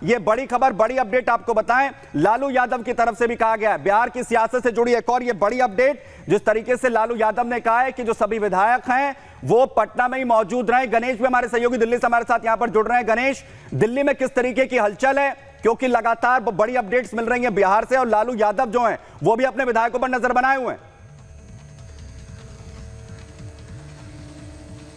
ये बड़ी खबर, बड़ी अपडेट आपको बताएं, लालू यादव की तरफ से भी कहा गया है, बिहार की सियासत से जुड़ी एक और ये बड़ी अपडेट, जिस तरीके से लालू यादव ने कहा है कि जो सभी विधायक हैं वो पटना में ही मौजूद रहे। गणेश भी हमारे सहयोगी दिल्ली से हमारे साथ यहां पर जुड़ रहे हैं। गणेश, दिल्ली में किस तरीके की हलचल है, क्योंकि लगातार बड़ी अपडेट्स मिल रही हैं बिहार से और लालू यादव जो हैं वो भी अपने विधायकों पर नजर बनाए हुए हैं।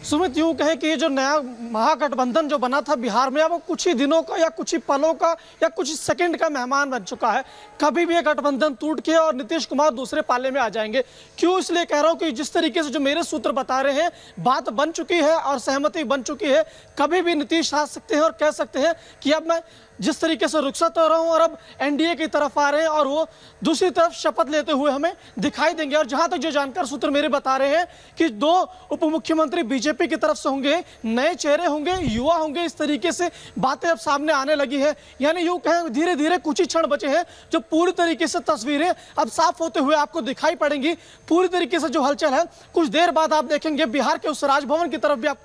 सुमित, यूं कहे कि ये जो नया महागठबंधन जो बना था बिहार में, अब वो कुछ ही दिनों का या कुछ ही पलों का या कुछ ही सेकंड का मेहमान बन चुका है। कभी भी ये गठबंधन टूट के और नीतीश कुमार दूसरे पाले में आ जाएंगे। क्यों, इसलिए कह रहा हूं कि जिस तरीके से जो मेरे सूत्र बता रहे हैं, बात बन चुकी है और सहमति बन चुकी है। कभी भी नीतीश आ सकते हैं और कह सकते हैं कि अब मैं जिस तरीके से रुखसत हो रहा हूं और अब एनडीए की तरफ आ रहे हैं और वो दूसरी तरफ शपथ लेते हुए हमें दिखाई देंगे। और जहां तक जो जानकार सूत्र मेरे बता रहे हैं कि 2 उप मुख्यमंत्री बीजेपी की तरफ से होंगे, नए चेहरे होंगे, युवा होंगे, इस तरीके से बातें अब सामने आने लगी है। यानी यूं कहें धीरे धीरे कुछ ही क्षण बचे हैं जो पूरी तरीके से तस्वीरें अब साफ होते हुए आपको दिखाई पड़ेंगी। पूरी तरीके से जो हलचल है, कुछ देर बाद आप देखेंगे बिहार के उस राजभवन की तरफ भी आप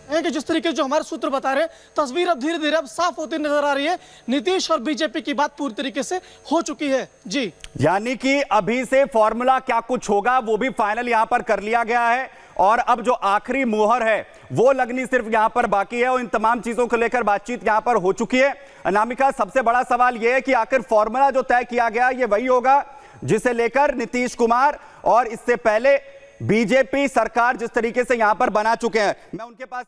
कि जिस तरीके जो हमारे सूत्र बता रहे हैं, तस्वीर अब धीरे धीरे अब साफ होती नजर आ रही है। नीतीश और बीजेपी की बात पूरी तरीके से हो चुकी है। जी, यानी कि अभी से फॉर्मूला क्या कुछ होगा वो भी फाइनल यहां पर कर लिया गया है और अब जो आखिरी मोहर है वो लगनी सिर्फ यहां पर बाकी है और इन तमाम चीजों को लेकर बातचीत यहां पर हो चुकी है। अनामिका, सबसे बड़ा सवाल यह है कि आखिर फॉर्मूला जो तय किया गया ये वही होगा जिसे लेकर नीतीश कुमार और इससे पहले बीजेपी सरकार जिस तरीके से यहां पर बना चुके हैं। मैं उनके पास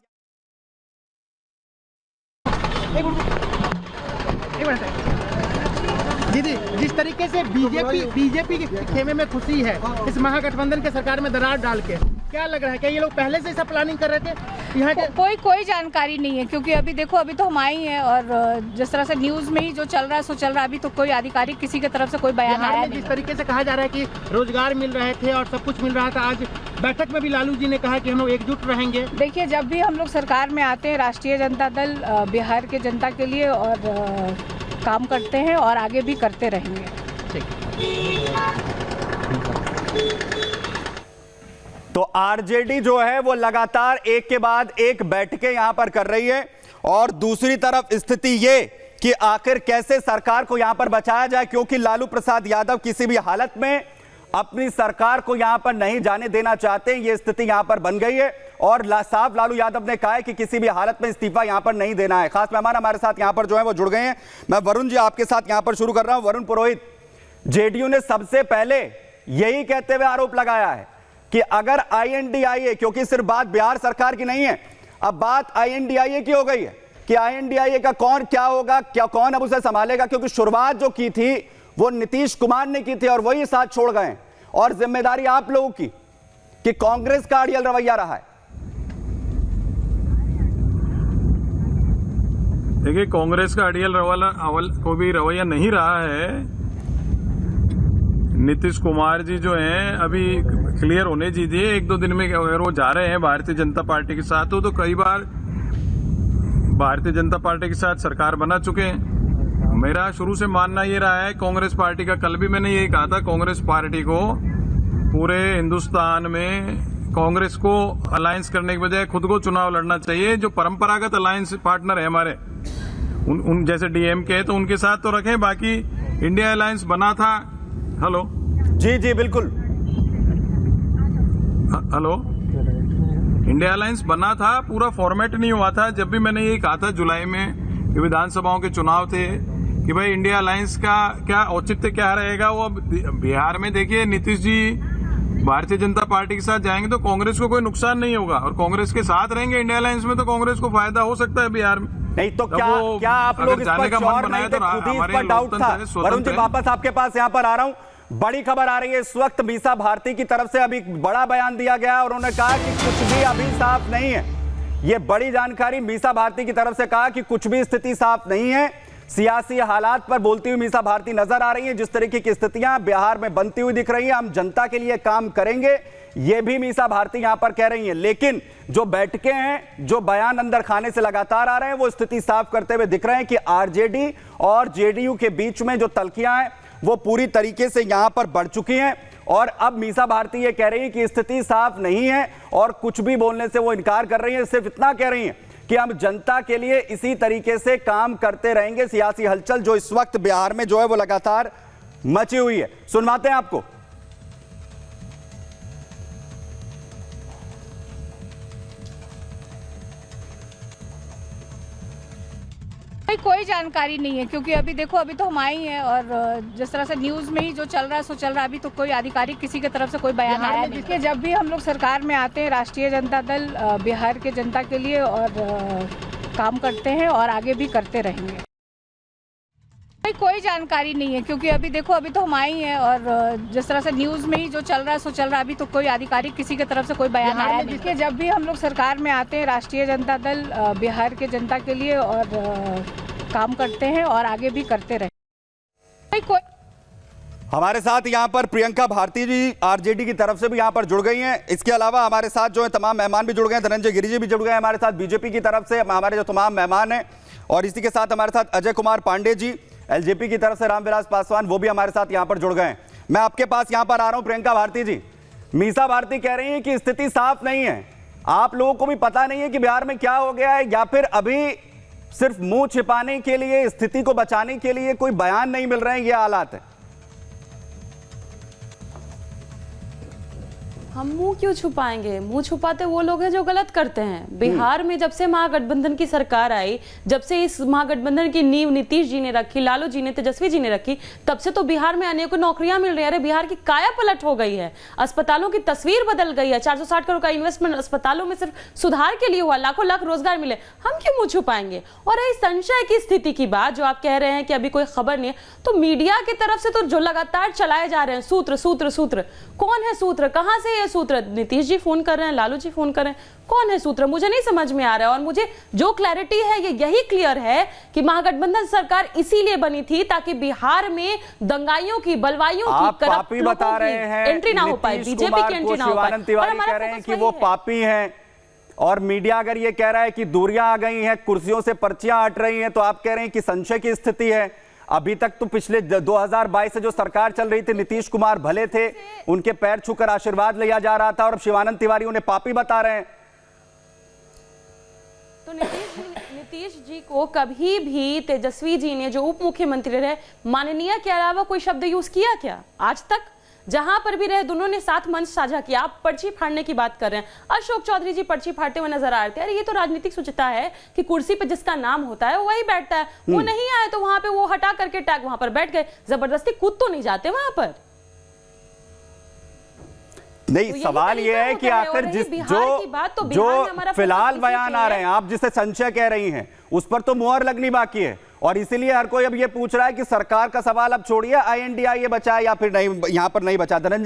दीदी, जिस तरीके से बीजेपी के खेमे में खुशी है इस महागठबंधन के सरकार में दरार डाल के, क्या लग रहा है? क्या ये लोग पहले से ऐसा प्लानिंग कर रहे थे? यहाँ के कोई जानकारी नहीं है, क्योंकि अभी देखो, अभी तो हम आए ही हैं और जिस तरह से न्यूज में ही जो चल रहा है सो चल रहा है। अभी तो कोई आधिकारिक किसी की तरफ से कोई बयान आया नहीं। जिस तरीके से कहा जा रहा है कि रोजगार मिल रहे थे और सब कुछ मिल रहा था, आज बैठक में भी लालू जी ने कहा कि हम लोग एकजुट रहेंगे। देखिए, जब भी हम लोग सरकार में आते हैं, राष्ट्रीय जनता दल बिहार के जनता के लिए और काम करते हैं और आगे भी करते रहेंगे। तो आरजेडी जो है वो लगातार एक के बाद एक बैठकें यहां पर कर रही है और दूसरी तरफ स्थिति ये कि आखिर कैसे सरकार को यहां पर बचाया जाए, क्योंकि लालू प्रसाद यादव किसी भी हालत में अपनी सरकार को यहां पर नहीं जाने देना चाहते। ये स्थिति यहां पर बन गई है और साफ लालू यादव ने कहा है कि किसी भी हालत में इस्तीफा यहां पर नहीं देना है। खास मेहमान हमारे साथ यहां पर जो है वो जुड़ गए हैं। मैं वरुण जी आपके साथ यहां पर शुरू कर रहा हूं। वरुण पुरोहित, जेडीयू ने सबसे पहले यही कहते हुए आरोप लगाया है कि अगर आईएनडीआईए, क्योंकि सिर्फ बात बिहार सरकार की नहीं है, अब बात आईएनडीआईए की हो गई है कि आईएनडीआईए का कौन क्या होगा, क्या कौन अब उसे संभालेगा, क्योंकि शुरुआत जो की थी वो नीतीश कुमार ने की थी और वही साथ छोड़ गए और जिम्मेदारी आप लोगों की कि कांग्रेस का अड़ियल रवैया रहा है। देखिए, कांग्रेस का अड़ियल रवैया नहीं रहा है। नीतीश कुमार जी जो हैं अभी क्लियर होने दीजिए, 1-2 दिन में अगर वो जा रहे हैं भारतीय जनता पार्टी के साथ, तो कई बार भारतीय जनता पार्टी के साथ सरकार बना चुके हैं। मेरा शुरू से मानना ये रहा है कांग्रेस पार्टी का, कल भी मैंने यही कहा था, कांग्रेस पार्टी को पूरे हिंदुस्तान में कांग्रेस को अलायंस करने के बजाय खुद को चुनाव लड़ना चाहिए। जो परंपरागत अलायंस पार्टनर है हमारे, उन जैसे डीएमके है तो उनके साथ तो रखें, बाकी इंडिया अलायंस बना था। हेलो जी बिल्कुल, हेलो, इंडिया अलायंस बना था, पूरा फॉर्मेट नहीं हुआ था। जब भी मैंने यही कहा था जुलाई में विधानसभाओं के चुनाव थे कि भाई इंडिया अलायंस का क्या औचित्य क्या रहेगा। वो बिहार में देखिए, नीतीश जी भारतीय जनता पार्टी के साथ जाएंगे तो कांग्रेस को कोई नुकसान नहीं होगा और कांग्रेस के साथ रहेंगे इंडिया अलायंस में तो कांग्रेस को फायदा हो सकता है बिहार में। नहीं तो क्या आप लोग इस पर श्योर नहीं थे? खुद ही इस पर डाउट था। वरुण जी, वापस आपके पास यहां पर आ रहा हूं। बड़ी खबर आ रही है इस वक्त, मीसा भारती की तरफ से अभी बड़ा बयान दिया गया और उन्होंने कहा कि कुछ भी अभी साफ नहीं है। ये बड़ी जानकारी, मीसा भारती की तरफ से कहा कि कुछ भी स्थिति साफ नहीं है। सियासी हालात पर बोलती हुई मीसा भारती नजर आ रही है। जिस तरीके की स्थितियां बिहार में बनती हुई दिख रही है, हम जनता के लिए काम करेंगे, ये भी मीसा भारती यहां पर कह रही हैं। लेकिन जो बैठकें हैं, जो बयान अंदर खाने से लगातार आ रहे हैं, वो स्थिति साफ करते हुए दिख रहे हैं कि आरजेडी और जेडीयू के बीच में जो तल्खियां हैं वो पूरी तरीके से यहां पर बढ़ चुकी हैं और अब मीसा भारती ये कह रही है कि स्थिति साफ नहीं है और कुछ भी बोलने से वो इनकार कर रही है। सिर्फ इतना कह रही है कि हम जनता के लिए इसी तरीके से काम करते रहेंगे। सियासी हलचल जो इस वक्त बिहार में जो है वो लगातार मची हुई है, सुनवाते हैं आपको। कोई जानकारी नहीं है, क्योंकि अभी देखो अभी तो हम आए ही हैं और जिस तरह से न्यूज़ में ही जो चल रहा है सो चल रहा है। अभी तो कोई आधिकारिक किसी की तरफ से कोई बयान आया नहीं। देखिए, जब भी हम लोग सरकार में आते हैं, राष्ट्रीय जनता दल बिहार के जनता के लिए और काम करते हैं और आगे भी करते रहेंगे। कोई जानकारी नहीं है, क्योंकि अभी देखो अभी तो हम आए ही हैं और जिस तरह से न्यूज़ में ही जो चल रहा है सो चल रहा है। अभी तो कोई आधिकारिक किसी की तरफ से कोई बयान आया नहीं। देखिए, जब भी हम लोग सरकार में आते हैं, राष्ट्रीय जनता दल बिहार के जनता के लिए और काम करते हैं और आगे भी करते रहेंगे। कोई हमारे साथ यहाँ पर प्रियंका भारती जी आरजेडी की तरफ से भी यहाँ पर जुड़ गई हैं। इसके अलावा हमारे साथ जो है तमाम मेहमान भी जुड़ गए हैं। धनंजय गिरी जी भी जुड़ गए हैं हमारे साथ बीजेपी की तरफ से, हमारे जो तमाम मेहमान हैं। और इसी के साथ हमारे साथ अजय कुमार पांडे जी एलजेपी की तरफ से, रामविलास पासवान वो भी हमारे साथ यहाँ पर जुड़ गए हैं। मैं आपके पास यहाँ पर आ रहा हूँ प्रियंका भारती जी। मीसा भारती कह रही है कि स्थिति साफ नहीं है। आप लोगों को भी पता नहीं है कि बिहार में क्या हो गया है, या फिर अभी सिर्फ मुंह छिपाने के लिए, स्थिति को बचाने के लिए कोई बयान नहीं मिल रहे हैं, ये हालात है? हम मुंह क्यों छुपाएंगे? मुंह छुपाते वो लोग हैं जो गलत करते हैं। बिहार में जब से महागठबंधन की सरकार आई, जब से इस महागठबंधन की नींव नीतीश जी ने रखी, लालू जी ने, तेजस्वी जी ने रखी, तब से तो बिहार में अनेकों नौकरियां मिल रही है। अरे बिहार की काया पलट हो गई है, अस्पतालों की तस्वीर बदल गई है। 460 करोड़ का इन्वेस्टमेंट अस्पतालों में सिर्फ सुधार के लिए हुआ, लाखों लाख रोजगार मिले। हम क्यों मुंह छुपाएंगे? और इस संशय की स्थिति की बात जो आप कह रहे हैं कि अभी कोई खबर नहीं है, तो मीडिया की तरफ से तो जो लगातार चलाए जा रहे हैं सूत्र सूत्र सूत्र, कौन है सूत्र? कहां से ये सूत्र? नीतीश जी फोन कर रहे हैं, लालू जी फोन कर रहे हैं, कौन है सूत्र? मुझे नहीं समझ में आ रहा है। और मुझे जो क्लैरिटी है ये यही क्लियर है कि महागठबंधन सरकार इसीलिए बनी थी ताकि बिहार में दंगाइयों की, बलवाइयों की, करप्ट लोगों की एंट्री ना हो पाए, बीजेपी की एंट्री ना हो पाए। तिवारी कह रहे हैं कि वो पापी हैं, और मीडिया अगर ये कह रहा है कि दूरियां आ गई हैं, कुर्सियों से पर्चियां हट रही हैं, तो आप कह रहे हैं कि संशय की स्थिति है। अभी तक तो पिछले 2022 से जो सरकार चल रही थी, नीतीश कुमार भले थे, उनके पैर छूकर आशीर्वाद लिया जा रहा था, और अब शिवानंद तिवारी उन्हें पापी बता रहे हैं। तो नीतीश जी को कभी भी तेजस्वी जी ने जो उप मुख्यमंत्री रहे, माननीय के अलावा कोई शब्द यूज किया क्या आज तक? जहां पर भी रहे दोनों ने साथ मंच साझा किया। आप पर्ची फाड़ने की बात कर रहे हैं, अशोक चौधरी जी पर्ची फाड़ते हुए नजर आ रहे थे। अरे ये तो राजनीतिक सोचता है कि कुर्सी पे जिसका नाम होता है वही बैठता है। वो नहीं आए तो वहां पे वो हटा करके टैग वहां पर बैठ गए। जबरदस्ती कूद तो नहीं जाते वहां पर। नहीं, तो सवाल यह है कि आखिर जो फिलहाल बयान आ रहे हैं, आप जिसे संशय कह रही हैं, उस पर तो मुहर लगनी बाकी है। और इसीलिए हर कोई अब ये पूछ रहा है कि सरकार का सवाल अब छोड़िए, INDI ये बचा या फिर नहीं, यहां पर नहीं बचा। धनंजय